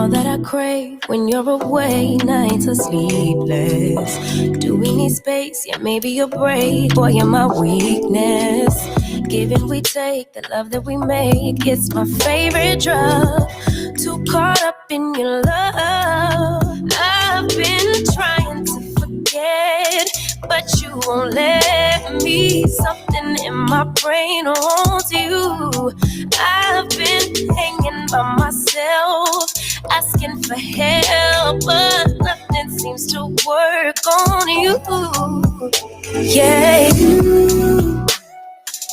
all that I crave when you're away. Nights are sleepless. Do we need space? Yeah, maybe a break. Boy, you're my weakness. Give and we take, the love that we make. It's my favorite drug. Too caught up in your love. I've been trying to forget, but you won't let me. Something in my brain holds you. I've been hanging by myself, asking for help, but nothing seems to work on you. Yeah,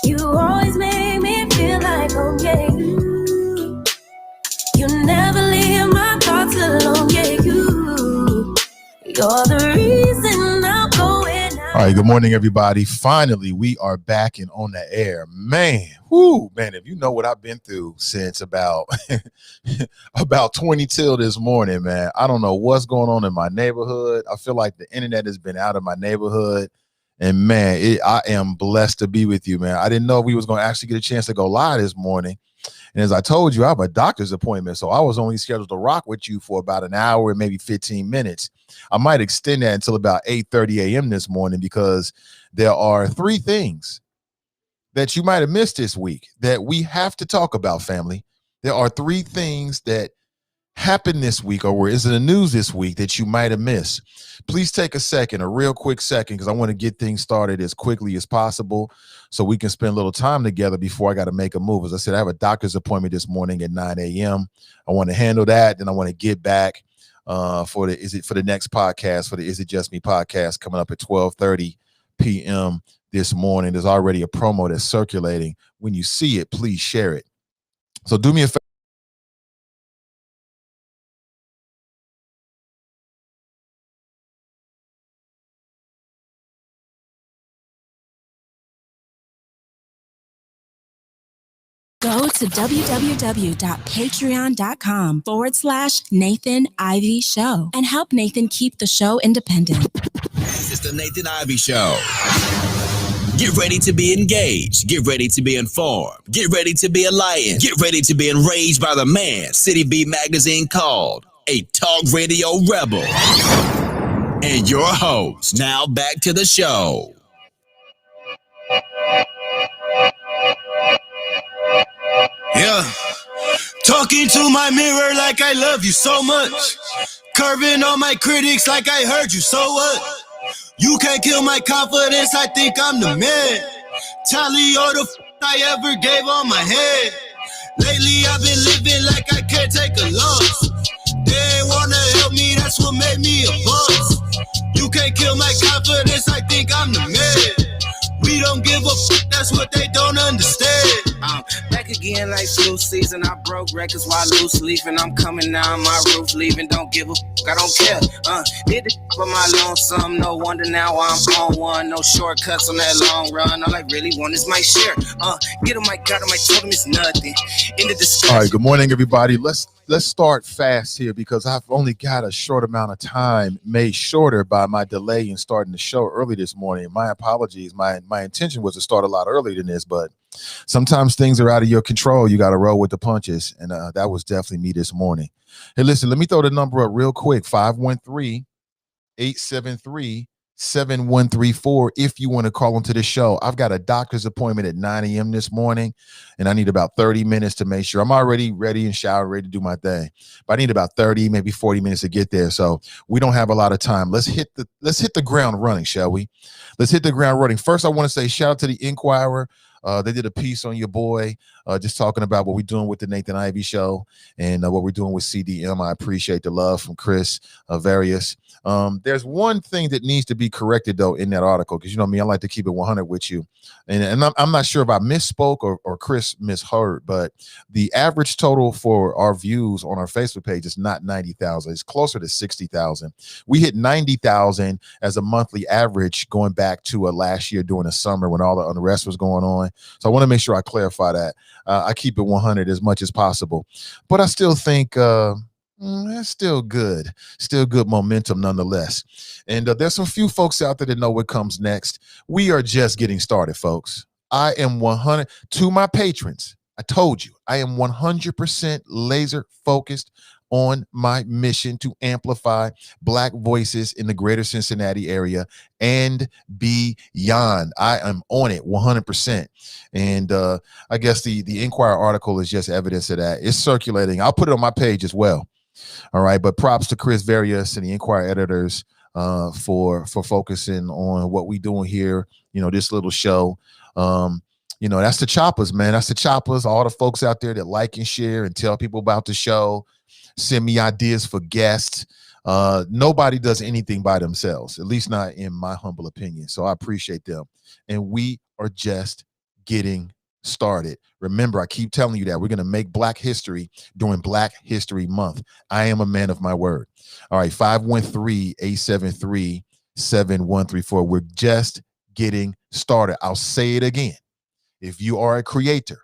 you always make me feel like, oh yeah, you never leave my thoughts alone. Yeah, you're the reason I'm going out. All right, good morning, everybody. Finally, we are back and on the air. Man, if you know what I've been through since about 20 till this morning, man. I don't know what's going on in my neighborhood. I feel like the internet has been out of my neighborhood. And, man, I am blessed to be with you, man. I didn't know we was going to actually get a chance to go live this morning. And as I told you, I have a doctor's appointment, so I was only scheduled to rock with you for about an hour and maybe 15 minutes. I might extend that until about 8:30 a.m. this morning because there are 3 things that you might have missed this week that we have to talk about, family. There are 3 things that happened this week or were in the news this week that you might have missed. Please take a real quick second, because I want to get things started as quickly as possible so we can spend a little time together before I got to make a move. As I said, I have a doctor's appointment this morning at 9 a.m. I want to handle that. Then I want to get back for the next podcast, for the Is It Just Me podcast coming up at 12:30 p.m. this morning. There's already a promo that's circulating. When you see it, please share it. So do me a favor. Go to www.patreon.com/Nathan Ivy Show and help Nathan keep the show independent. This is the Nathan Ivy Show. Get ready to be engaged. Get ready to be informed. Get ready to be a lion. Get ready to be enraged by the man City Beat Magazine called a talk radio rebel. And your host. Now back to the show. Yeah, talking to my mirror like I love you so much. Curving on my critics like I heard you, so what? You can't kill my confidence, I think I'm the man. Tally all the I ever gave on my head. Lately I've been living like I can't take a loss. They ain't wanna help me, that's what made me a boss. You can't kill my confidence, I think I'm the man. We don't give a fuck, that's what they don't understand. I'm back again like flu season. I broke records while loose leafing. I'm coming down my roof, leaving. Don't give a fuck, I don't care. Did the for my lonesome. No wonder now I'm on one. No shortcuts on that long run. All I really want is my share. Get on my God, on my totem is nothing. In the discussion. All right, good morning, everybody. Let's start fast here because I've only got a short amount of time, made shorter by my delay in starting the show early this morning. My apologies. My intention was to start a lot earlier than this, but sometimes things are out of your control. You got to roll with the punches, and that was definitely me this morning. Hey, listen, let me throw the number up real quick, 513-873-7134 if you want to call into the show. I've got a doctor's appointment at 9 a.m. this morning, and I need about 30 minutes to make sure. I'm already ready and showered, ready to do my thing, but I need about 30, maybe 40 minutes to get there, so we don't have a lot of time. Let's hit the ground running, shall we? Let's hit the ground running. First, I want to say shout out to the Inquirer. They did a piece on your boy, just talking about what we're doing with the Nathan Ivy Show and what we're doing with CDM. I appreciate the love from Chris Various. There's one thing that needs to be corrected, though, in that article, because you know me, I like to keep it 100 with you. And I'm not sure if I misspoke or Chris misheard, but the average total for our views on our Facebook page is not 90,000. It's closer to 60,000. We hit 90,000 as a monthly average going back to last year during the summer when all the unrest was going on. So I want to make sure I clarify that. I keep it 100 as much as possible, but I still think that's still good momentum nonetheless. And there's some few folks out there that know what comes next. We are just getting started, folks. I am 100 to my patrons. I told you I am 100% laser focused on my mission to amplify Black voices in the greater Cincinnati area and beyond. I am on it 100%. And I guess the Inquirer article is just evidence of that. It's circulating. I'll put it on my page as well. All right. But props to Chris Various and the Inquirer editors for focusing on what we doing here. You know, this little show. You know, that's the choppers, man. That's the choppers. All the folks out there that like and share and tell people about the show, send me ideas for guests. Nobody does anything by themselves, at least not in my humble opinion. So I appreciate them. And we are just getting started. Remember, I keep telling you that we're going to make Black history during Black History Month. I am a man of my word. All right, 513-873-7134. We're just getting started. I'll say it again. If you are a creator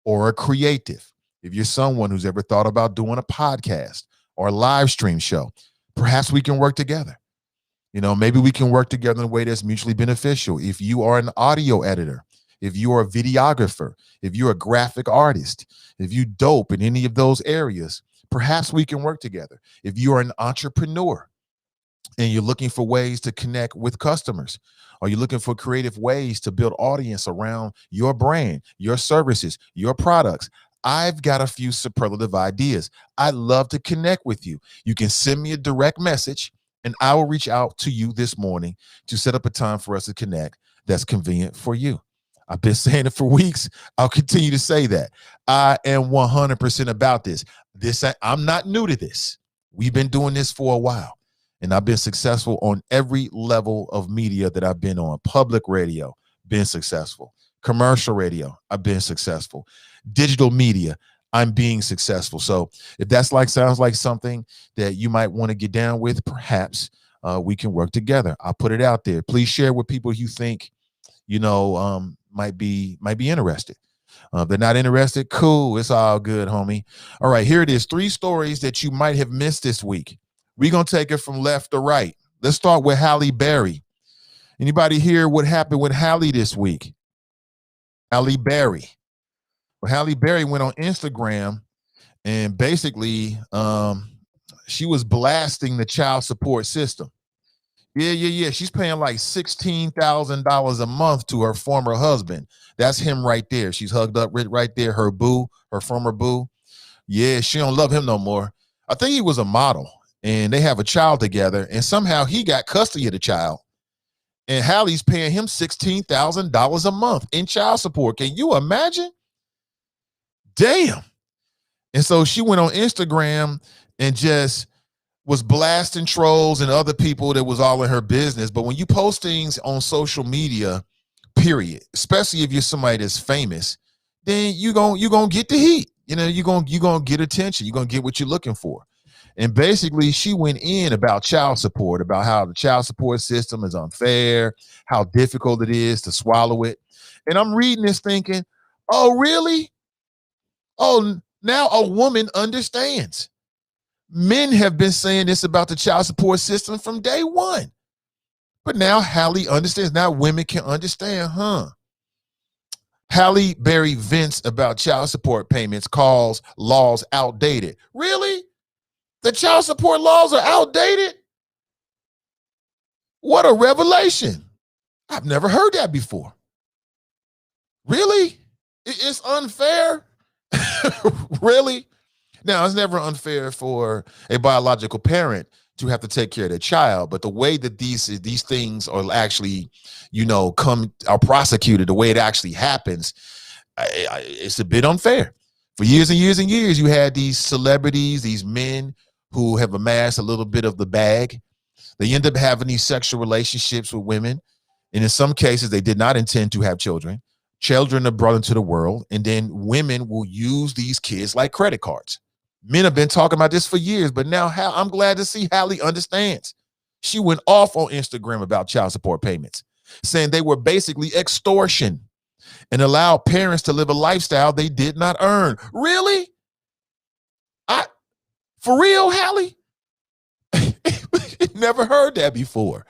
or a creative, if you're someone who's ever thought about doing a podcast or a live stream show, perhaps we can work together. You know, maybe we can work together in a way that's mutually beneficial. If you are an audio editor, if you are a videographer, if you're a graphic artist, if you dope in any of those areas, perhaps we can work together. If you are an entrepreneur and you're looking for ways to connect with customers, or you're looking for creative ways to build audience around your brand, your services, your products, I've got a few superlative ideas. I'd love to connect with you. You can send me a direct message and I will reach out to you this morning to set up a time for us to connect that's convenient for you. I've been saying it for weeks. I'll continue to say that. I am 100% about this. I'm not new to this. We've been doing this for a while. And I've been successful on every level of media that I've been on. Public radio, been successful. Commercial radio, I've been successful. Digital media, I'm being successful. So if that's sounds like something that you might want to get down with, perhaps we can work together. I'll put it out there. Please share with people you think, you know, might be interested. If they're not interested, cool. It's all good, homie. All right, here it is. 3 stories that you might have missed this week. We're going to take it from left to right. Let's start with Halle Berry. Anybody hear what happened with Halle this week? Halle Berry. Well, Halle Berry went on Instagram and basically she was blasting the child support system. Yeah. She's paying like $16,000 a month to her former husband. That's him right there. She's hugged up right there. Her boo, her former boo. Yeah, she don't love him no more. I think he was a model. And they have a child together, and somehow he got custody of the child. And Halle's paying him $16,000 a month in child support. Can you imagine? Damn. And so she went on Instagram and just was blasting trolls and other people that was all in her business. But when you post things on social media, period, especially if you're somebody that's famous, then you're gonna get the heat. You know, you're gonna get attention. You're gonna get what you're looking for. And basically, she went in about child support, about how the child support system is unfair, how difficult it is to swallow it. And I'm reading this thinking, oh, really? Oh, now a woman understands. Men have been saying this about the child support system from day one. But now Halle understands. Now women can understand, huh? Halle Berry vents about child support payments, calls laws outdated. Really? The child support laws are outdated? What a revelation. I've never heard that before. Really? It's unfair? Really? Now, it's never unfair for a biological parent to have to take care of their child, but the way that these things are actually, you know, are prosecuted, the way it actually happens, it's a bit unfair. For years and years and years, you had these celebrities, these men who have amassed a little bit of the bag. They end up having these sexual relationships with women. And in some cases, they did not intend to have children. Children are brought into the world. And then women will use these kids like credit cards. Men have been talking about this for years, but now I'm glad to see Halle understands. She went off on Instagram about child support payments, saying they were basically extortion and allowed parents to live a lifestyle they did not earn. Really? For real, Halle? Never heard that before.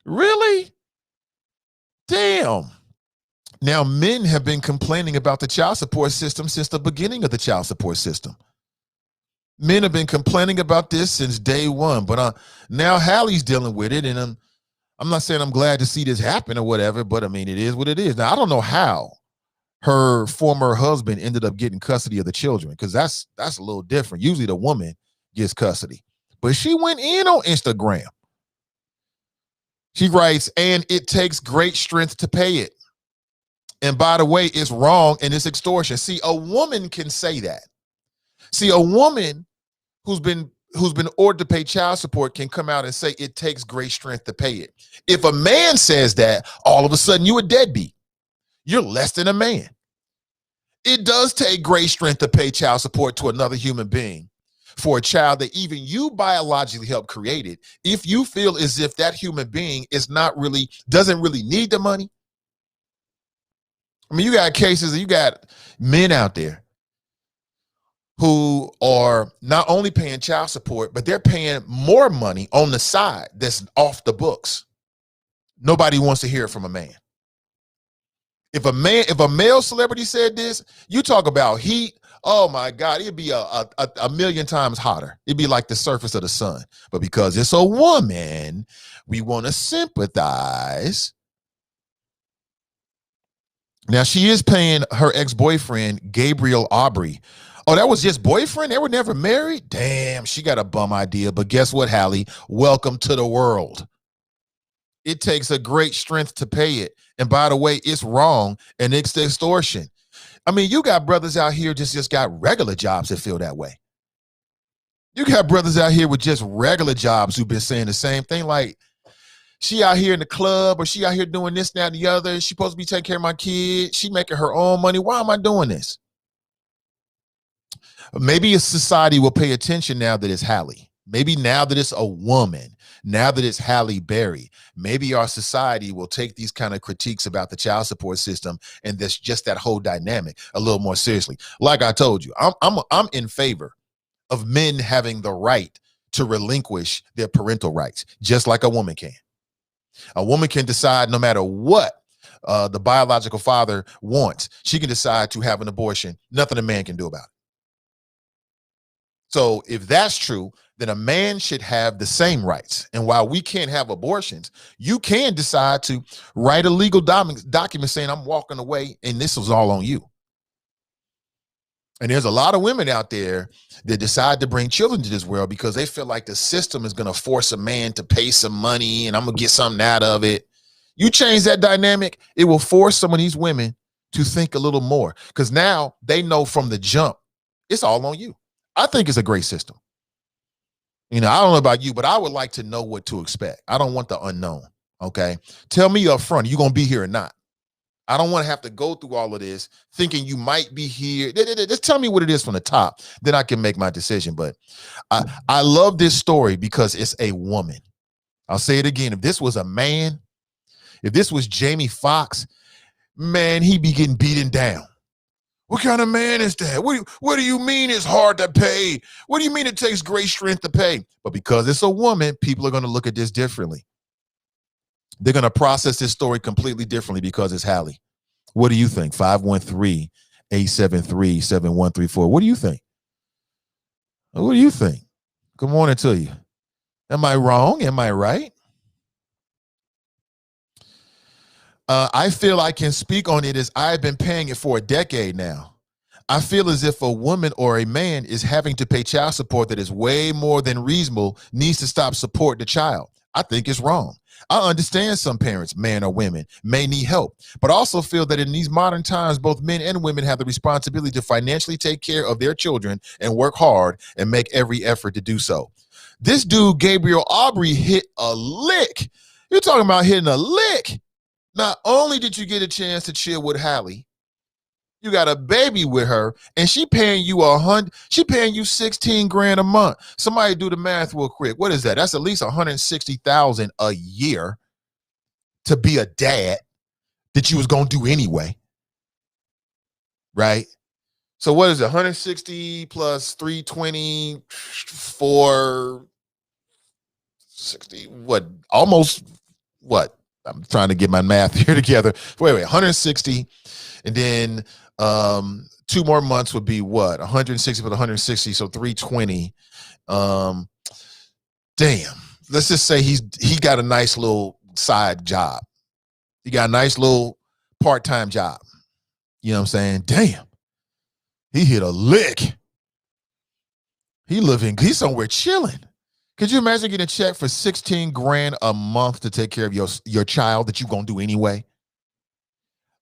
Really? Damn. Now, men have been complaining about the child support system since the beginning of the child support system. Men have been complaining about this since day one, but now Halle's dealing with it, and I'm not saying I'm glad to see this happen or whatever, but I mean, it is what it is. Now, I don't know how her former husband ended up getting custody of the children, because that's a little different. Usually the woman gets custody, but she went in on Instagram. She writes, and it takes great strength to pay it. And by the way, it's wrong and it's extortion. See, a woman can say that. See, a woman who's been ordered to pay child support can come out and say it takes great strength to pay it. If a man says that, all of a sudden you a deadbeat. You're less than a man. It does take great strength to pay child support to another human being for a child that even you biologically helped create it. If you feel as if that human being doesn't really need the money. I mean, you got cases, you got men out there who are not only paying child support, but they're paying more money on the side that's off the books. Nobody wants to hear it from a man. If a male celebrity said this, you talk about heat. Oh my God, it'd be a million times hotter. It'd be like the surface of the sun. But because it's a woman, we want to sympathize. Now, she is paying her ex-boyfriend, Gabriel Aubrey. Oh, that was just boyfriend? They were never married? Damn, she got a bum idea. But guess what, Halle? Welcome to the world. It takes a great strength to pay it. And by the way, it's wrong and it's extortion. I mean, you got brothers out here just got regular jobs that feel that way. You got brothers out here with just regular jobs who've been saying the same thing, like, she out here in the club, or she out here doing this, that, and the other. She's supposed to be taking care of my kid. She making her own money. Why am I doing this? Maybe a society will pay attention now that it's Halle. Maybe now that it's a woman, now that it's Halle Berry, maybe our society will take these kind of critiques about the child support system and this just that whole dynamic a little more seriously. Like I told you, I'm in favor of men having the right to relinquish their parental rights, just like a woman can. A woman can decide no matter what the biological father wants, she can decide to have an abortion. Nothing a man can do about it. So if that's true, then a man should have the same rights. And while we can't have abortions, you can decide to write a legal document saying I'm walking away and this was all on you. And there's a lot of women out there that decide to bring children to this world because they feel like the system is going to force a man to pay some money and I'm going to get something out of it. You change that dynamic, it will force some of these women to think a little more, because now they know from the jump, it's all on you. I think it's a great system. You know, I don't know about you, but I would like to know what to expect. I don't want the unknown, okay? Tell me up front, you going to be here or not? I don't want to have to go through all of this thinking you might be here. Just tell me what it is from the top. Then I can make my decision. But I love this story because it's a woman. I'll say it again. If this was a man, if this was Jamie Foxx, man, he'd be getting beaten down. What kind of man is that? What do you mean it's hard to pay? What do you mean it takes great strength to pay? But because it's a woman, people are going to look at this differently. They're going to process this story completely differently because it's Halle. What do you think? 513-873-7134. What do you think? What do you think? Good morning to you. Am I wrong? Am I right? I feel I can speak on it as I've been paying it for a decade now. I feel as if a woman or a man is having to pay child support that is way more than reasonable, needs to stop supporting the child. I think it's wrong. I understand some parents, men or women, may need help, but also feel that in these modern times, both men and women have the responsibility to financially take care of their children and work hard and make every effort to do so. This dude, Gabriel Aubrey, hit a lick. You're talking about hitting a lick. Not only did you get a chance to chill with Halle, you got a baby with her, and she paying you she paying you 16 grand a month. Somebody do the math real quick. What is that? That's at least 160,000 a year to be a dad that you was gonna do anyway, right? So what is it? 160 plus 320, 460, what? Almost what? I'm trying to get my math here together. Wait, 160, and then 2 more months would be what? 160 with 160, so 320. Damn. Let's just say he got a nice little side job. He got a nice little part-time job. You know what I'm saying? Damn. He hit a lick. He's somewhere chilling. Could you imagine getting a check for 16 grand a month to take care of your child that you're going to do anyway?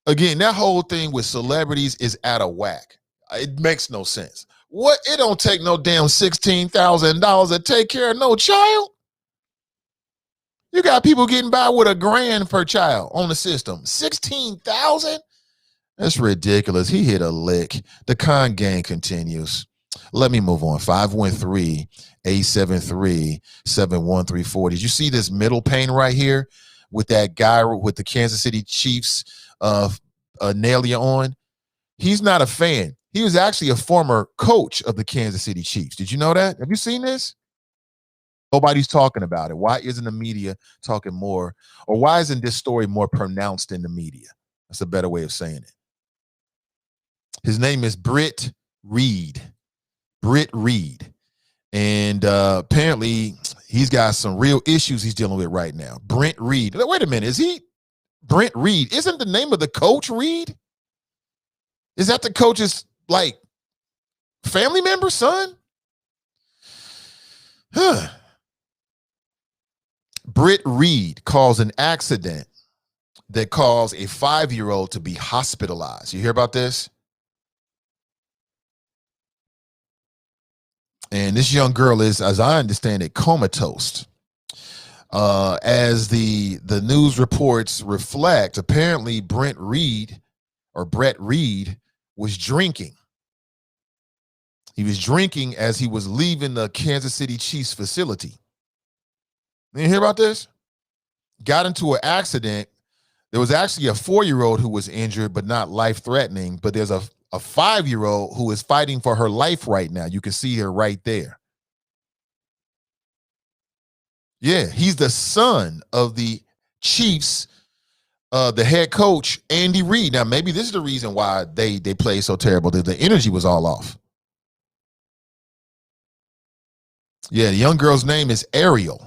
Again, that whole thing with celebrities is out of whack. It makes no sense. What? It don't take no damn $16,000 to take care of no child. You got people getting by with $1,000 per child on the system. 16,000? That's ridiculous. He hit a lick. The con gang continues. Let me move on. 513-873-7134. Did you see this middle pane right here with that guy with the Kansas City Chiefs Nalia on? He's not a fan. He was actually a former coach of the Kansas City Chiefs. Did you know that? Have you seen this? Nobody's talking about it. Why isn't the media talking more? Or why isn't this story more pronounced in the media? That's a better way of saying it. His name is Britt Reed. Britt Reed. And apparently he's got some real issues he's dealing with right now. Brent Reed. Wait a minute. Is he Brent Reed? Isn't the name of the coach Reed? Is that the coach's like family member, son? Huh. Britt Reed caused an accident that caused a 5-year-old to be hospitalized. You hear about this? And this young girl is, as I understand it, comatose. As the news reports reflect, apparently Brett Reed was drinking. He was drinking as he was leaving the Kansas City Chiefs facility. You hear about this? Got into an accident. There was actually a 4-year-old who was injured, but not life-threatening. But there's a 5-year-old who is fighting for her life right now. You can see her right there. Yeah, he's the son of the Chiefs, the head coach, Andy Reid. Now, maybe this is the reason why they played so terrible. The energy was all off. Yeah, the young girl's name is Ariel.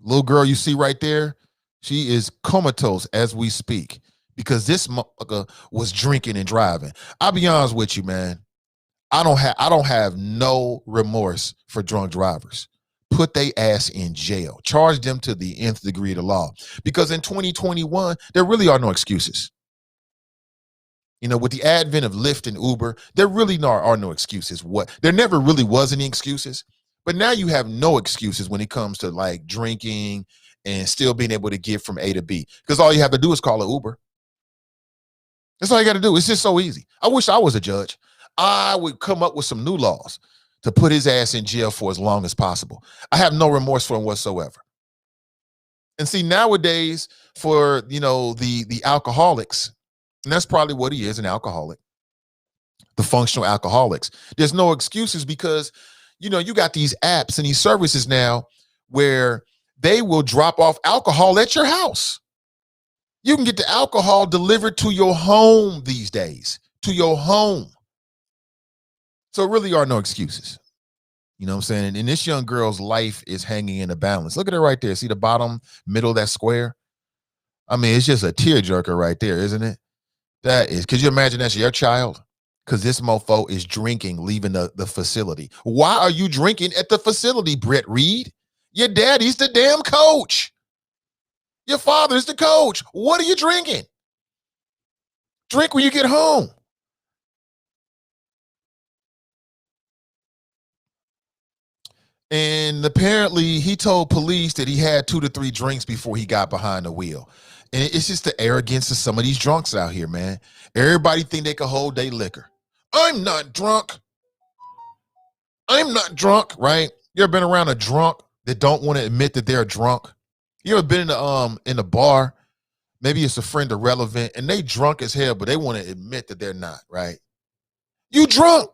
Little girl you see right there, she is comatose as we speak because this motherfucker was drinking and driving. I'll be honest with you, man. I don't have no remorse for drunk drivers. Put they ass in jail. Charge them to the nth degree of the law. Because in 2021, there really are no excuses. You know, with the advent of Lyft and Uber, there really are no excuses. There never really was any excuses. But now you have no excuses when it comes to like drinking and still being able to get from A to B. Because all you have to do is call an Uber. That's all you got to do. It's just so easy. I wish I was a judge. I would come up with some new laws to put his ass in jail for as long as possible. I have no remorse for him whatsoever. And see, nowadays, for, you know, the alcoholics, and that's probably what he is, an alcoholic, the functional alcoholics, there's no excuses because, you know, you got these apps and these services now where they will drop off alcohol at your house. You can get the alcohol delivered to your home these days, to your home. So really are no excuses. You know what I'm saying? And this young girl's life is hanging in a balance. Look at her right there. See the bottom middle of that square? I mean, it's just a tearjerker right there, isn't it? That is. Could you imagine that's your child? Because this mofo is drinking, leaving the facility. Why are you drinking at the facility, Brett Reed? Your daddy's the damn coach. Your father's the coach. What are you drinking? Drink when you get home. And apparently he told police that he had 2 to 3 drinks before he got behind the wheel. And it's just the arrogance of some of these drunks out here, man. Everybody think they can hold their liquor. I'm not drunk. I'm not drunk, right? You ever been around a drunk that don't want to admit that they're drunk? You ever been in a bar? Maybe it's a friend irrelevant and they drunk as hell, but they want to admit that they're not, right? You drunk,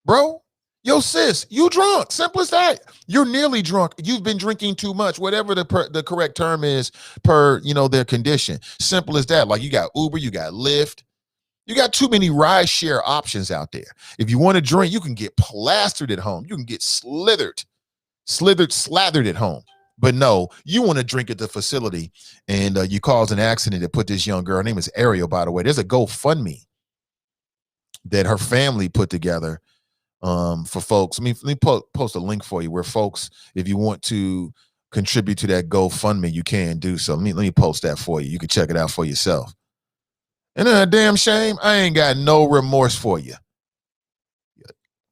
bro. Yo, sis, you drunk. Simple as that. You're nearly drunk. You've been drinking too much, whatever the correct term is per, you know, their condition. Simple as that. Like you got Uber, you got Lyft. You got too many ride share options out there. If you want to drink, you can get plastered at home. You can get slathered at home. But no, you want to drink at the facility, and you cause an accident that put this young girl, her name is Ariel, by the way. There's a GoFundMe that her family put together for folks. Let me post a link for you where folks, if you want to contribute to that GoFundMe, you can do so. Let me post that for you. You can check it out for yourself. And a damn shame, I ain't got no remorse for you.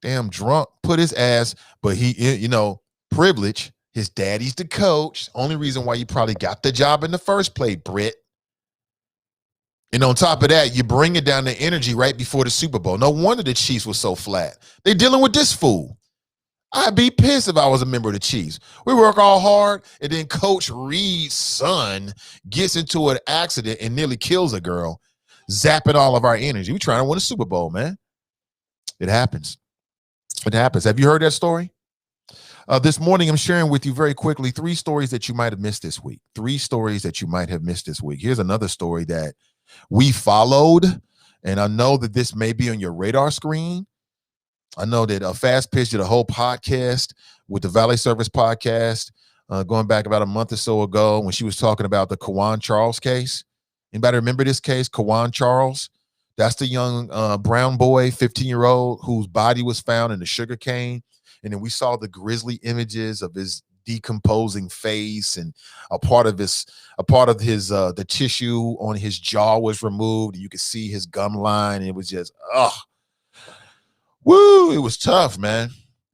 Damn drunk, put his ass, but he, privilege. His daddy's the coach. Only reason why you probably got the job in the first place, Britt. And on top of that, you bring it down to energy right before the Super Bowl. No wonder the Chiefs were so flat. They dealing with this fool. I'd be pissed if I was a member of the Chiefs. We work all hard, and then Coach Reed's son gets into an accident and nearly kills a girl, zapping all of our energy. We trying to win a Super Bowl, man. It happens. It happens. Have you heard that story? This morning, I'm sharing with you very quickly 3 stories that you might have missed this week. 3 stories that you might have missed this week. Here's another story that we followed, and I know that this may be on your radar screen. I know that Fast Pitch did a whole podcast with the Valley Service podcast going back about a month or so ago when she was talking about the Kawan Charles case. Anybody remember this case, Kawan Charles? That's the young brown boy, 15-year-old, whose body was found in the sugar cane. And then we saw the grisly images of his decomposing face, and a part of his the tissue on his jaw was removed. You could see his gum line. And it was just, woo, it was tough, man.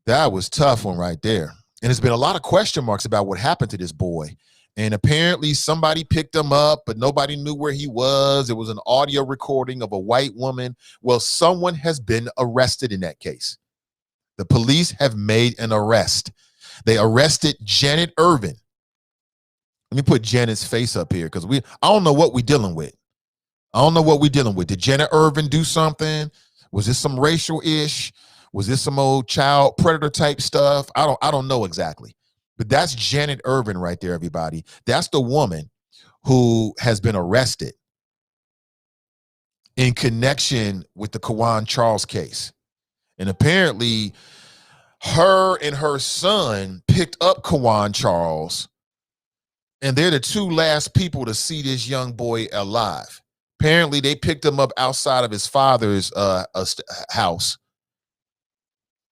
That was tough one right there. And there's been a lot of question marks about what happened to this boy. And apparently somebody picked him up, but nobody knew where he was. It was an audio recording of a white woman. Well, someone has been arrested in that case. The police have made an arrest. They arrested Janet Irvin. Let me put Janet's face up here because I don't know what we're dealing with. Did Janet Irvin do something? Was this some racial-ish? Was this some old child predator type stuff? I don't know exactly. But that's Janet Irvin right there, everybody. That's the woman who has been arrested in connection with the Kawan Charles case. And apparently her and her son picked up Kawan Charles, and they're the 2 last people to see this young boy alive. Apparently they picked him up outside of his father's house.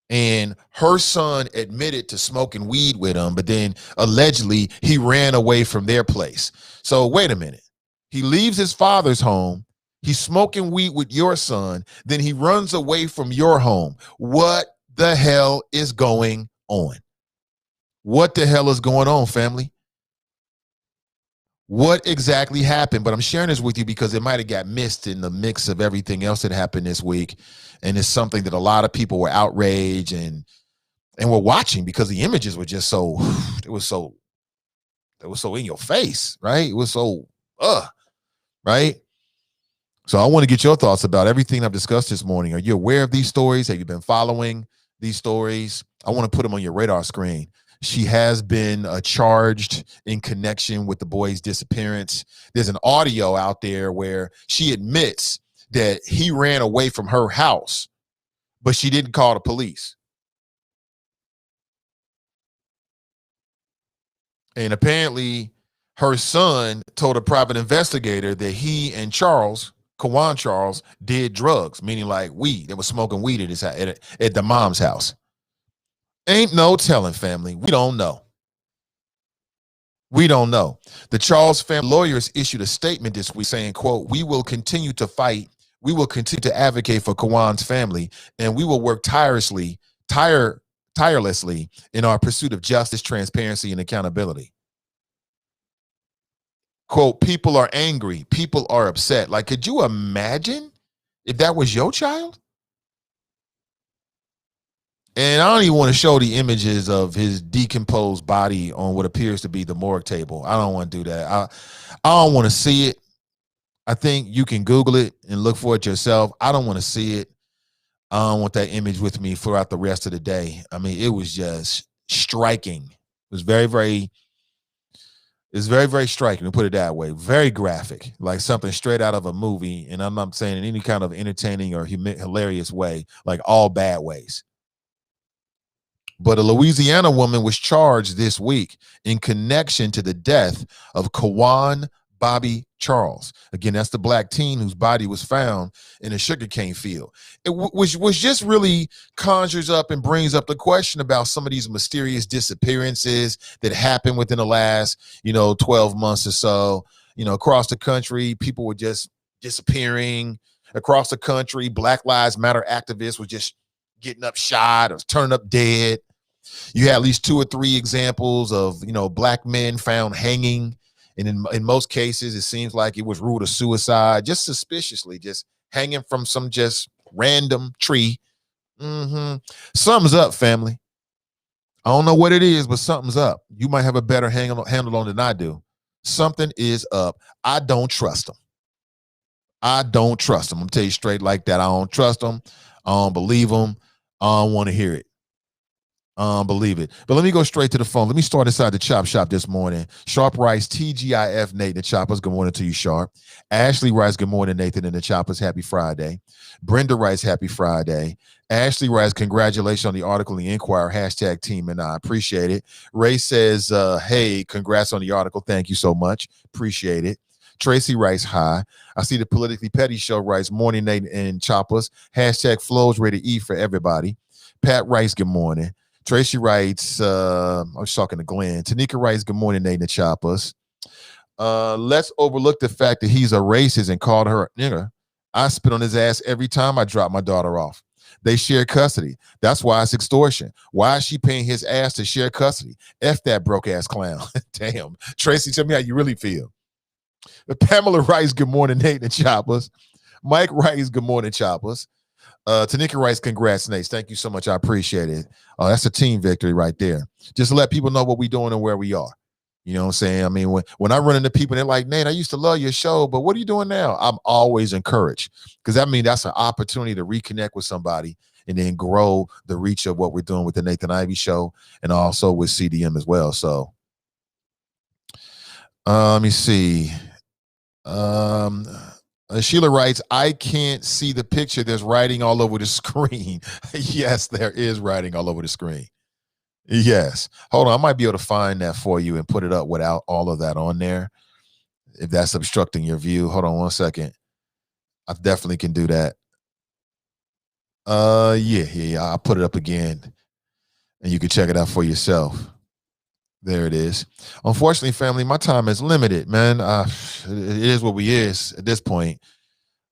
And her son admitted to smoking weed with him, but then allegedly he ran away from their place. So wait a minute. He leaves his father's home. He's smoking weed with your son. Then he runs away from your home. What the hell is going on? What the hell is going on, family? What exactly happened? But I'm sharing this with you because it might have got missed in the mix of everything else that happened this week. And it's something that a lot of people were outraged and were watching because the images were just so in your face, right? It was so, right? So I want to get your thoughts about everything I've discussed this morning. Are you aware of these stories? Have you been following these stories? I want to put them on your radar screen. She has been charged in connection with the boy's disappearance. There's an audio out there where she admits that he ran away from her house, but she didn't call the police. And apparently her son told a private investigator that he and Kawan Charles, did drugs, meaning like weed. They were smoking weed at his at the mom's house. Ain't no telling, family. We don't know. The Charles family lawyers issued a statement this week saying, quote, "We will continue to fight. We will continue to advocate for Kawan's family, and we will work tirelessly in our pursuit of justice, transparency, and accountability." Quote, "People are angry. People are upset." Like, could you imagine if that was your child? And I don't even want to show the images of his decomposed body on what appears to be the morgue table. I don't want to do that. I don't want to see it. I think you can Google it and look for it yourself. I don't want to see it. I don't want that image with me throughout the rest of the day. I mean, it was just striking. It was very, very It's very, very striking, to put it that way. Very graphic, like something straight out of a movie. And I'm not saying in any kind of entertaining or hilarious way, like all bad ways. But a Louisiana woman was charged this week in connection to the death of Kawan Charles. Again, that's the black teen whose body was found in a sugarcane field. It was just really conjures up and brings up the question about some of these mysterious disappearances that happened within the last, 12 months or so. Across the country, people were just disappearing. Across the country, Black Lives Matter activists were just getting up shot or turning up dead. You had at least 2 or 3 examples of, black men found hanging. And in most cases, it seems like it was ruled a suicide, just suspiciously, just hanging from some just random tree. Something's up, family. I don't know what it is, but something's up. You might have a better handle on than I do. Something is up. I don't trust them. I'm going to tell you straight like that. I don't trust them. I don't believe them. I don't want to hear it. Believe it. But let me go straight to the phone. Let me start inside the Chop Shop this morning. Sharp writes, TGIF, Nathan Choppers. Good morning to you, Sharp. Ashley writes, good morning, Nathan and the Choppers. Happy Friday. Brenda writes, happy Friday. Ashley writes, congratulations on the article in the Inquirer, hashtag team, and I appreciate it. Ray says, hey, congrats on the article. Thank you so much. Appreciate it. Tracy writes, hi. I see the Politically Petty show writes, morning, Nathan and Choppers. Hashtag flows ready to eat for everybody. Pat writes, good morning. Tracy writes, I was talking to Glenn. Tanika writes, good morning, Nathan and Choppers. Let's overlook the fact that he's a racist and called her a nigger. I spit on his ass every time I drop my daughter off. They share custody. That's why it's extortion. Why is she paying his ass to share custody? F that broke ass clown. Damn. Tracy, tell me how you really feel. Pamela writes, good morning, Nathan and Choppers. Mike writes, good morning, Choppers. Tanika writes, congrats, Nate. Thank you so much. I appreciate it. That's a team victory right there. Just to let people know what we're doing and where we are. You know what I'm saying? I mean, when I run into people, they're like, Nate, I used to love your show, but what are you doing now? I'm always encouraged, because that means that's an opportunity to reconnect with somebody and then grow the reach of what we're doing with the Nathan Ivy Show and also with CDM as well. So let me see. Sheila writes, I can't see the picture. There's writing all over the screen. Yes, there is writing all over the screen. Yes. Hold on. I might be able to find that for you and put it up without all of that on there, if that's obstructing your view. Hold on 1 second. I definitely can do that. Yeah. I'll put it up again and you can check it out for yourself. There it is. Unfortunately, family, my time is limited, man. It is what we is at this point.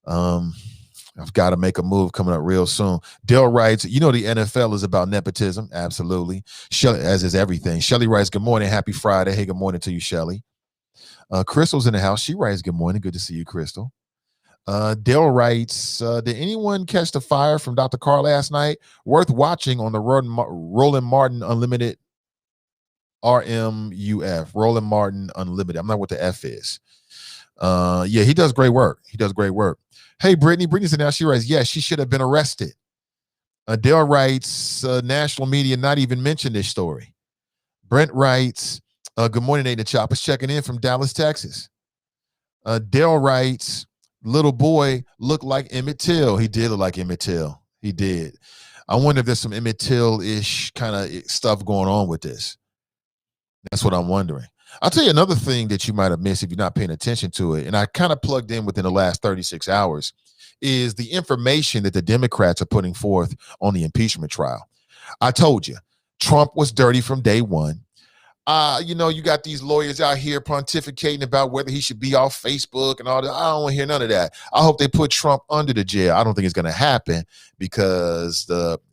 I've got to make a move coming up real soon. Dale writes, the NFL is about nepotism. Absolutely. Shelly, as is everything. Shelly writes, good morning. Happy Friday. Hey, good morning to you, Shelly. Crystal's in the house. She writes, good morning. Good to see you, Crystal. Dale writes, did anyone catch the fire from Dr. Carr last night? Worth watching on the Roland Martin Unlimited RMUF, Roland Martin Unlimited. I'm not what the F is. Yeah, he does great work. Hey, Brittany's in now. She writes, yes, she should have been arrested. Dale writes, national media not even mentioned this story. Brent writes, good morning, Nathan Choppers, checking in from Dallas, Texas. Dale writes, little boy looked like Emmett Till. He did look like Emmett Till. He did. I wonder if there's some Emmett Till-ish kind of stuff going on with this. That's what I'm wondering. I'll tell you another thing that you might have missed if you're not paying attention to it, and I kind of plugged in within the last 36 hours, is the information that the Democrats are putting forth on the impeachment trial. I told you, Trump was dirty from day one. You got these lawyers out here pontificating about whether he should be off Facebook and all that. I don't want to hear none of that. I hope they put Trump under the jail. I don't think it's going to happen because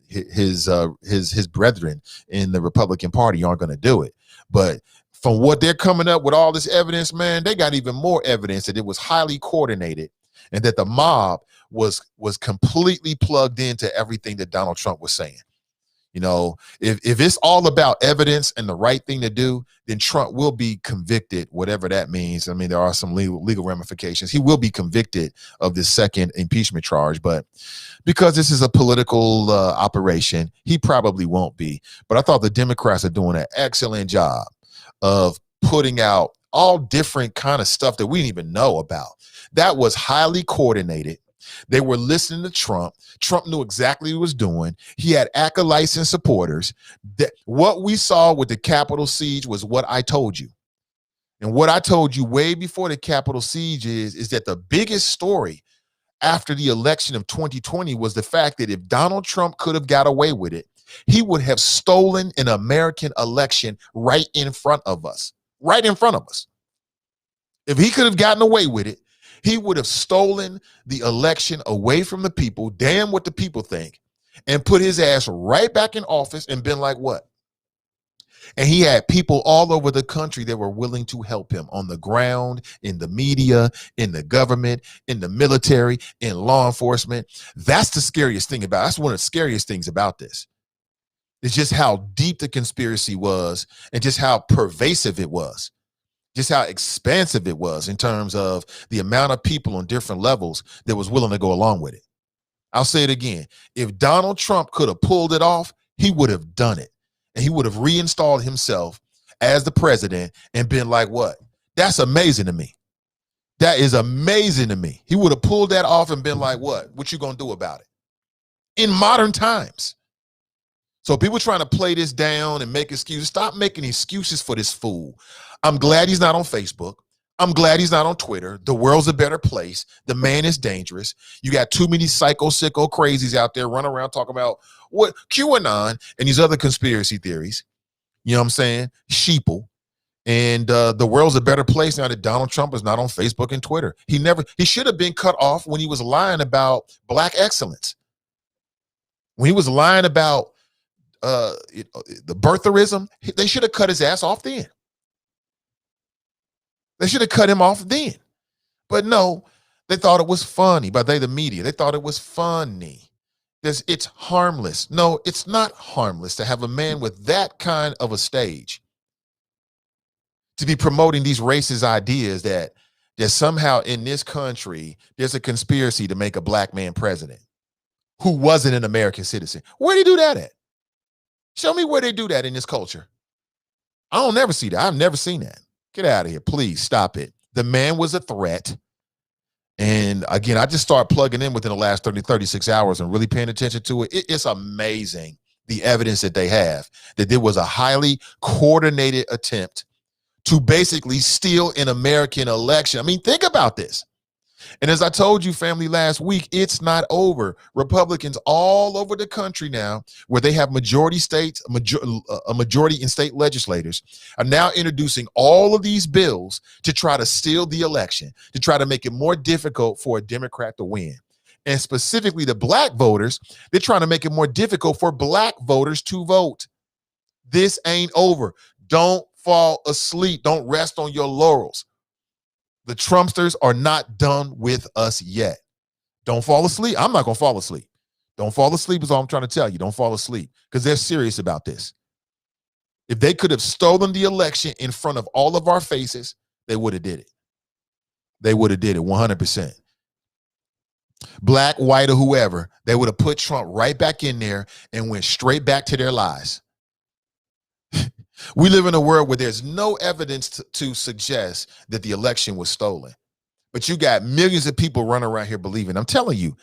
his brethren in the Republican Party aren't going to do it. But from what they're coming up with all this evidence, man, they got even more evidence that it was highly coordinated and that the mob was completely plugged into everything that Donald Trump was saying. If it's all about evidence and the right thing to do, then Trump will be convicted, whatever that means. I mean, there are some legal ramifications. He will be convicted of this second impeachment charge, but because this is a political operation, he probably won't be. But I thought the Democrats are doing an excellent job of putting out all different kind of stuff that we didn't even know about. That was highly coordinated. They were listening to Trump. Trump knew exactly what he was doing. He had acolytes and supporters. What we saw with the Capitol siege was what I told you. And what I told you way before the Capitol siege is that the biggest story after the election of 2020 was the fact that if Donald Trump could have got away with it, he would have stolen an American election right in front of us. Right in front of us. If he could have gotten away with it, he would have stolen the election away from the people, damn what the people think, and put his ass right back in office and been like, what? And he had people all over the country that were willing to help him on the ground, in the media, in the government, in the military, in law enforcement. That's the scariest thing about it. That's one of the scariest things about this. It's just how deep the conspiracy was and just how pervasive it was. Just how expansive it was in terms of the amount of people on different levels that was willing to go along with it. I'll say it again. If Donald Trump could have pulled it off, he would have done it. And he would have reinstalled himself as the president and been like, what? That's amazing to me. That is amazing to me. He would have pulled that off and been like, what? What you gonna do about it? In modern times. So people trying to play this down and make excuses. Stop making excuses for this fool. I'm glad he's not on Facebook. I'm glad he's not on Twitter. The world's a better place. The man is dangerous. You got too many sicko crazies out there running around talking about what QAnon and these other conspiracy theories. You know what I'm saying? Sheeple. And the world's a better place now that Donald Trump is not on Facebook and Twitter. He should have been cut off when he was lying about black excellence. When he was lying about the birtherism, they should have cut his ass off then. They should have cut him off then. But no, they thought it was funny. But the media, they thought it was funny. It's harmless. No, it's not harmless to have a man with that kind of a stage to be promoting these racist ideas that somehow in this country, there's a conspiracy to make a black man president who wasn't an American citizen. Where do they do that at? Show me where they do that in this culture. I don't never see that. I've never seen that. Get out of here. Please stop it. The man was a threat. And again, I just started plugging in within the last 36 hours and really paying attention to it. It's amazing the evidence that they have that there was a highly coordinated attempt to basically steal an American election. I mean, think about this. And as I told you, family, last week, it's not over. Republicans all over the country now, where they have majority states, a majority in state legislators, are now introducing all of these bills to try to steal the election, to try to make it more difficult for a Democrat to win. And specifically the black voters, they're trying to make it more difficult for black voters to vote. This ain't over. Don't fall asleep. Don't rest on your laurels. The Trumpsters are not done with us yet. Don't fall asleep. I'm not going to fall asleep. Don't fall asleep is all I'm trying to tell you. Don't fall asleep because they're serious about this. If they could have stolen the election in front of all of our faces, they would have did it. They would have did it 100%. Black, white, or whoever, they would have put Trump right back in there and went straight back to their lies. We live in a world where there's no evidence to suggest that the election was stolen. But you got millions of people running around here believing. I'm telling you,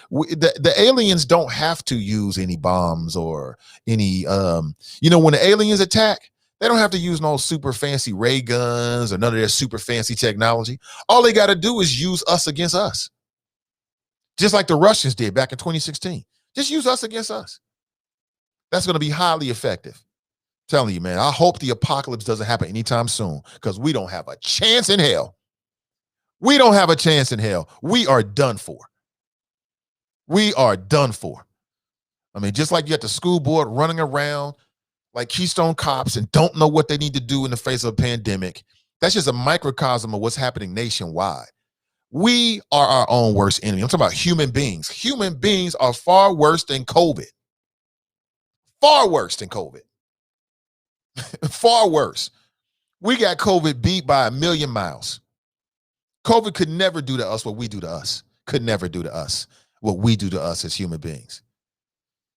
the aliens don't have to use any bombs or any, when the aliens attack, they don't have to use no super fancy ray guns or none of their super fancy technology. All they got to do is use us against us. Just like the Russians did back in 2016. Just use us against us. That's going to be highly effective. Telling you, man, I hope the apocalypse doesn't happen anytime soon because we don't have a chance in hell. We don't have a chance in hell. We are done for. We are done for. I mean, just like you got the school board running around like Keystone cops and don't know what they need to do in the face of a pandemic. That's just a microcosm of what's happening nationwide. We are our own worst enemy. I'm talking about human beings. Human beings are far worse than COVID. Far worse than COVID. Far worse. We got COVID beat by 1,000,000 miles. COVID could never do to us what we do to us. Could never do to us what we do to us as human beings.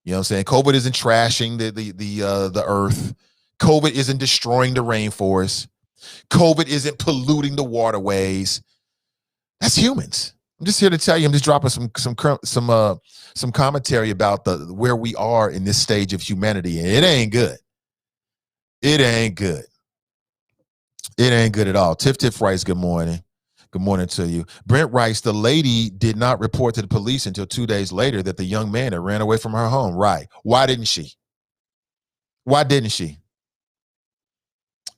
You know what I'm saying? COVID isn't trashing the earth. COVID isn't destroying the rainforest. COVID isn't polluting the waterways. That's humans. I'm just here to tell you. I'm just dropping some commentary about where we are in this stage of humanity, and it ain't good. It ain't good. It ain't good at all. Tiff writes, good morning. Good morning to you. Brent writes, the lady did not report to the police until 2 days later that the young man had ran away from her home. Right. Why didn't she? Why didn't she?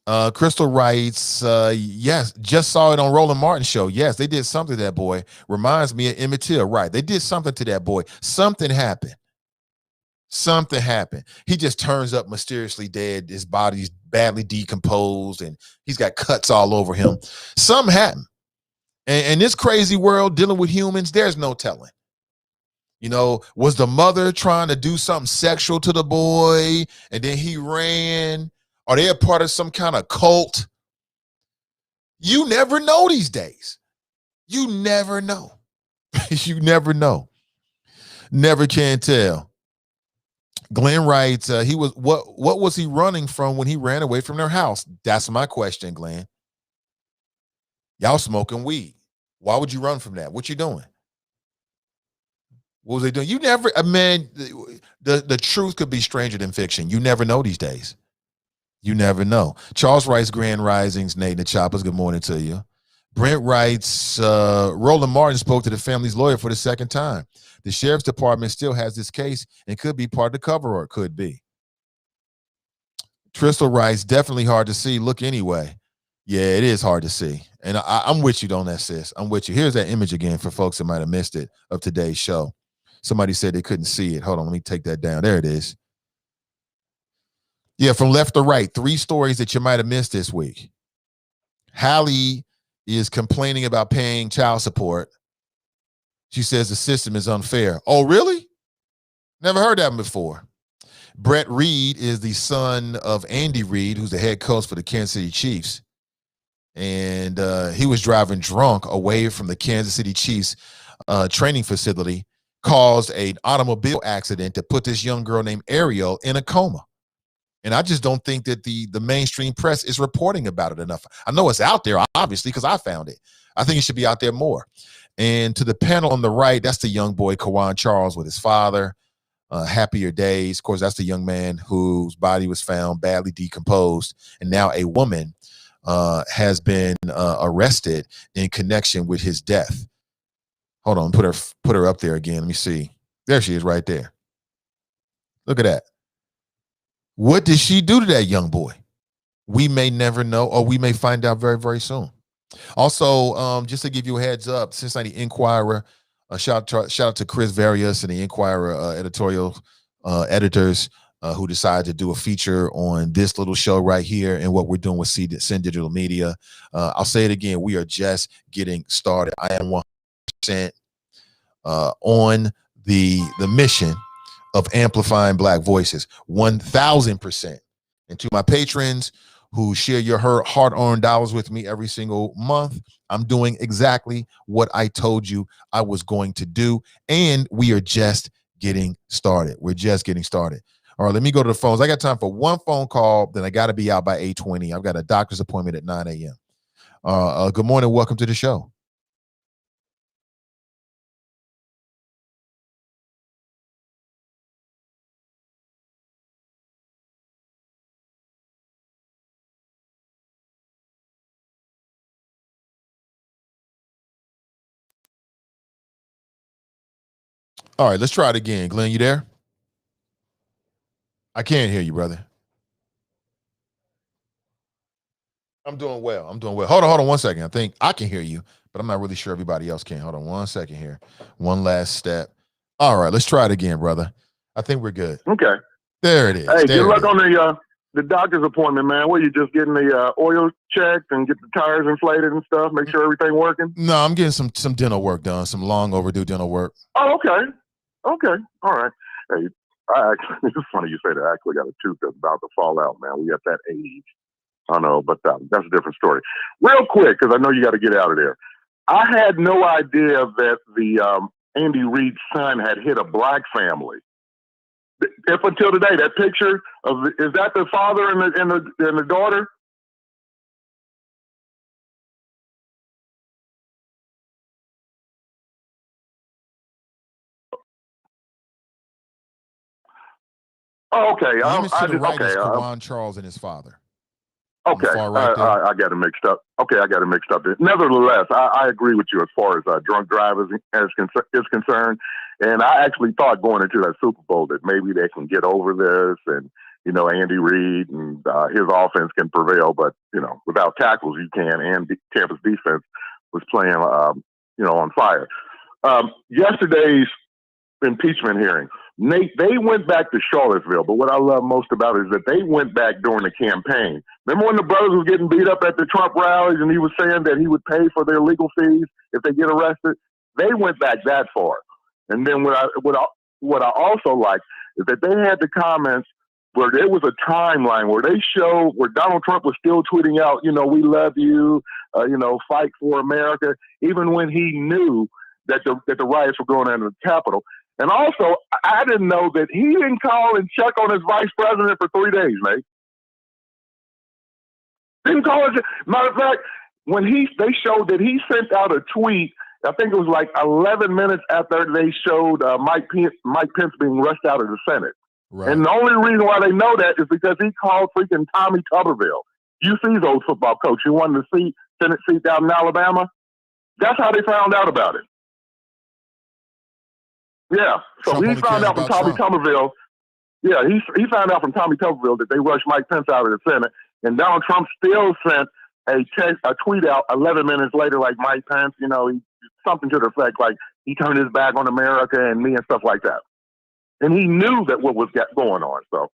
Crystal writes, yes, just saw it on Roland Martin's show. Yes, they did something to that boy. Reminds me of Emmett Till. Right. They did something to that boy. Something happened. Something happened. He just turns up mysteriously dead. His body's badly decomposed and he's got cuts all over him. Something happened. And in this crazy world dealing with humans, there's no telling. You know, was the mother trying to do something sexual to the boy and then he ran? Are they a part of some kind of cult? You never know these days. You never know. You never know. Never can tell. Glenn writes, he was what was he running from when he ran away from their house? That's my question, Glenn. Y'all smoking weed. Why would you run from that? What you doing? What was they doing? You never, man, the truth could be stranger than fiction. You never know these days. You never know. Charles writes, Grand Risings, Nate and the Choppers, good morning to you. Brent writes, Roland Martin spoke to the family's lawyer for the second time. The sheriff's department still has this case and could be part of the cover, or it could be. Tristel writes, definitely hard to see. Look anyway. Yeah, it is hard to see. And I'm with you on that, sis. I'm with you. Here's that image again for folks that might have missed it of today's show. Somebody said they couldn't see it. Hold on, let me take that down. There it is. Yeah, from left to right, 3 stories that you might have missed this week. Halle is complaining about paying child support. She says the system is unfair. Oh, really? Never heard that before. Brett Reed is the son of Andy Reid, who's the head coach for the Kansas City Chiefs. And he was driving drunk away from the Kansas City Chiefs training facility, caused an automobile accident that put this young girl named Ariel in a coma. And I just don't think that the mainstream press is reporting about it enough. I know it's out there, obviously, because I found it. I think it should be out there more. And to the panel on the right, that's the young boy, Kawan Charles, with his father. Happier Days. Of course, that's the young man whose body was found badly decomposed. And now a woman has been arrested in connection with his death. Hold on, put her up there again. Let me see. There she is right there. Look at that. What did she do to that young boy? We may never know, or we may find out very, very soon. Also, just to give you a heads up, Cincinnati Enquirer, shout out to Chris Various and the Enquirer editorial editors who decided to do a feature on this little show right here and what we're doing with Sin Digital Media. I'll say it again. We are just getting started. I am 100% on the mission of amplifying Black voices, 1,000%. And to my patrons who share your hard-earned dollars with me every single month, I'm doing exactly what I told you I was going to do. And we are just getting started. We're just getting started. All right, let me go to the phones. I got time for one phone call, then I got to be out by 8:20. I've got a doctor's appointment at 9 a.m. Good morning. Welcome to the show. All right, let's try it again. Glenn, you there? I can't hear you, brother. I'm doing well. Hold on 1 second. I think I can hear you, but I'm not really sure everybody else can. Hold on 1 second here. One last step. All right, let's try it again, brother. I think we're good. Okay. There it is. Hey, good luck on the doctor's appointment, man. What, you just getting the oil checked and get the tires inflated and stuff? Make sure everything working? No, I'm getting some dental work done, some long overdue dental work. Oh, okay. Okay. All right. Hey, it's funny you say that. I actually got a tooth that's about to fall out, man. We at that age. I know, but that's a different story. Real quick, because I know you got to get out of there. I had no idea that the Andy Reid's son had hit a Black family. Up until today, that picture of is that the father and the daughter? Oh, okay. The image to the right okay. is Kawan Charles and his father. Okay, Right I got it mixed up. Okay, I got it mixed up. Nevertheless, I agree with you as far as drunk drivers is concerned. And I actually thought going into that Super Bowl that maybe they can get over this and, Andy Reid and his offense can prevail. But, without tackles, you can. And Tampa's defense was playing, on fire. Yesterday's impeachment hearing, Nate, they went back to Charlottesville, but what I love most about it is that they went back during the campaign. Remember when the brothers was getting beat up at the Trump rallies and he was saying that he would pay for their legal fees if they get arrested? They went back that far. And then what I also like is that they had the comments where there was a timeline where they showed where Donald Trump was still tweeting out, we love you, fight for America, even when he knew that the riots were going on in the Capitol. And also, I didn't know that he didn't call and check on his vice president for 3 days, mate. Didn't call it. Matter of fact, when they showed that he sent out a tweet, I think it was like 11 minutes after they showed Mike Pence being rushed out of the Senate. Right. And the only reason why they know that is because he called freaking Tommy Tuberville, UC's old football coach, who won the Senate seat down in Alabama. That's how they found out about it. Yeah, so he found out from Tommy Tuberville. Yeah, he found out from Tommy Tuberville that they rushed Mike Pence out of the Senate, and Donald Trump still sent a tweet out 11 minutes later, like Mike Pence, something to the effect like he turned his back on America and me and stuff like that. And he knew that what was going on. So,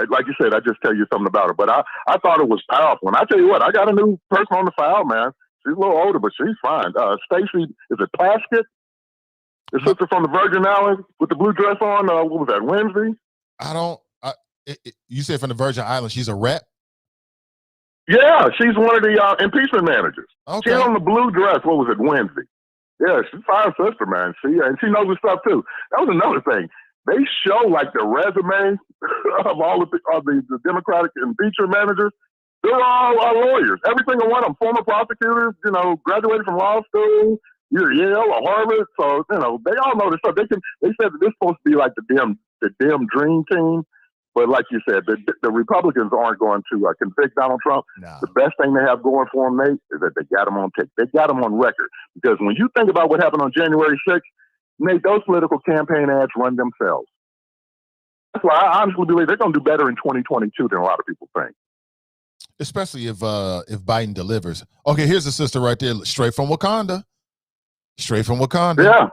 like you said, I just tell you something about it. But I thought it was powerful. And I tell you what, I got a new person on the file, man. She's a little older, but she's fine. Stacy, is it Plaskett? The sister from the Virgin Islands with the blue dress on, what was that, Wednesday? You said from the Virgin Islands, she's a rep? Yeah, she's one of the impeachment managers. Okay. She had on the blue dress, what was it, Wednesday? Yeah, she's a fine sister, man. She knows her stuff, too. That was another thing. They show, like, the resume of all of the Democratic impeachment managers. They're all lawyers. Every single one of them, former prosecutors, graduated from law school, either Yale or Harvard, so they all know this stuff. They said that this is supposed to be like the dim dream team, but like you said, the Republicans aren't going to convict Donald Trump. No. The best thing they have going for them, Nate, is that they got him on tape. They got him on record, because when you think about what happened on January 6th, Nate, those political campaign ads run themselves. That's why I honestly believe they're going to do better in 2022 than a lot of people think. Especially if Biden delivers. Okay, here's the sister right there, straight from Wakanda. Straight from Wakanda. Yeah.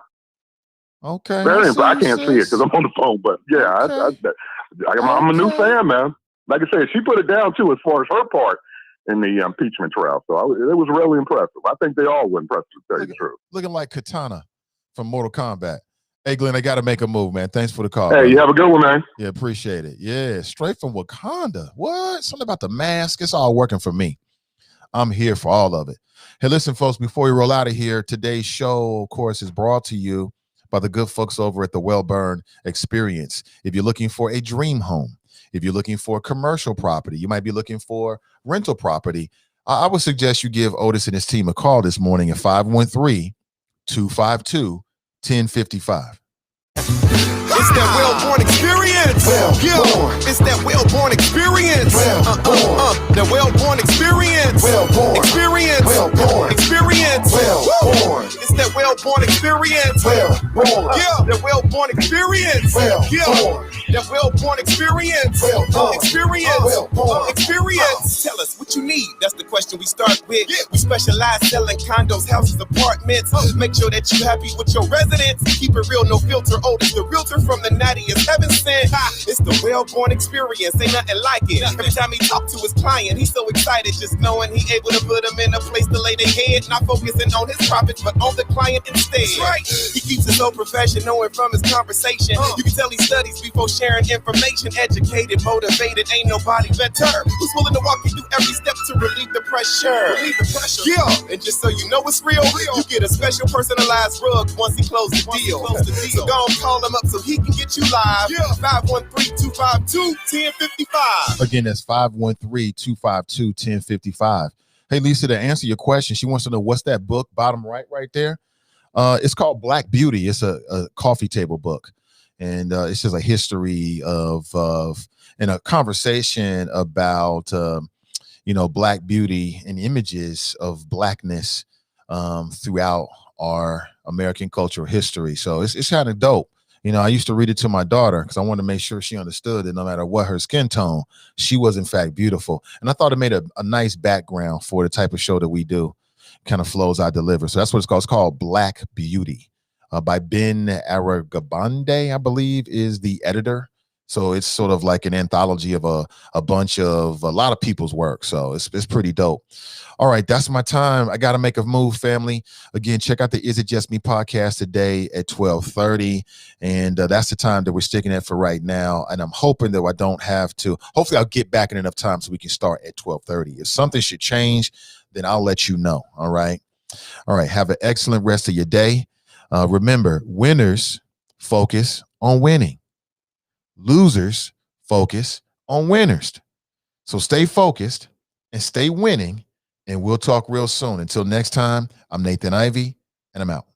Okay. I can't see it because I'm on the phone, but yeah, okay. I'm a new fan, man. Like I said, she put it down too as far as her part in the impeachment trial. So it was really impressive. I think they all were impressive, to tell you the truth. Looking like Katana from Mortal Kombat. Hey, Glenn, I got to make a move, man. Thanks for the call. Hey, man. You have a good one, man. Yeah, appreciate it. Yeah, straight from Wakanda. What? Something about the mask. It's all working for me. I'm here for all of it. Hey, listen, folks, before we roll out of here, today's show, of course, is brought to you by the good folks over at the Wellburn Experience. If you're looking for a dream home, if you're looking for a commercial property, you might be looking for rental property, I would suggest you give Otis and his team a call this morning at 513-252-1055. It's that well-born experience. It's that well-born experience. The well-born experience. Experience. Experience. It's that well-born experience. Yeah, the well-born experience. That well-born experience. Experience. Tell us what you need. That's the question we start with. We specialize selling condos, houses, apartments. Make sure that you're happy with your residence. Keep it real, no filter. Otis, the realtor from the nattiest heaven sent. It's the well-born experience. Ain't nothing like it. Every time he talk to his client, he's so excited just knowing he able to put them in a place to lay their head. Not focusing on his profits, but on the client instead. Right. He keeps it so professional and from his conversation. You can tell he studies before sharing information. Educated, motivated, ain't nobody better. Who's willing to walk you through every step to relieve the pressure? Yeah, and just so you know it's real, you get a special personalized rug once he closes the deal. So go and call him up so he can get you live. 513-252-1055. Again, that's 513-252-1055. Hey, Lisa, to answer your question, she wants to know what's that book, bottom right there. It's called Black Beauty. It's a coffee table book. And it's just a history of and a conversation about Black beauty and images of Blackness throughout our American cultural history. So it's kind of dope. I used to read it to my daughter because I wanted to make sure she understood that no matter what her skin tone, she was in fact beautiful. And I thought it made a nice background for the type of show that we do, kind of flows I deliver. So that's what it's called. It's called Black Beauty by Ben Aragabande, I believe, is the editor. So it's sort of like an anthology of a bunch of a lot of people's work. So it's pretty dope. All right, that's my time. I got to make a move, family. Again, check out the Is It Just Me podcast today at 12:30. And that's the time that we're sticking at for right now. And I'm hoping that I don't have to. Hopefully, I'll get back in enough time so we can start at 12:30. If something should change, then I'll let you know. All right. All right. Have an excellent rest of your day. Remember, winners focus on winning. Losers focus on winners. So stay focused and stay winning, and we'll talk real soon. Until next time, I'm Nathan Ivy, and I'm out.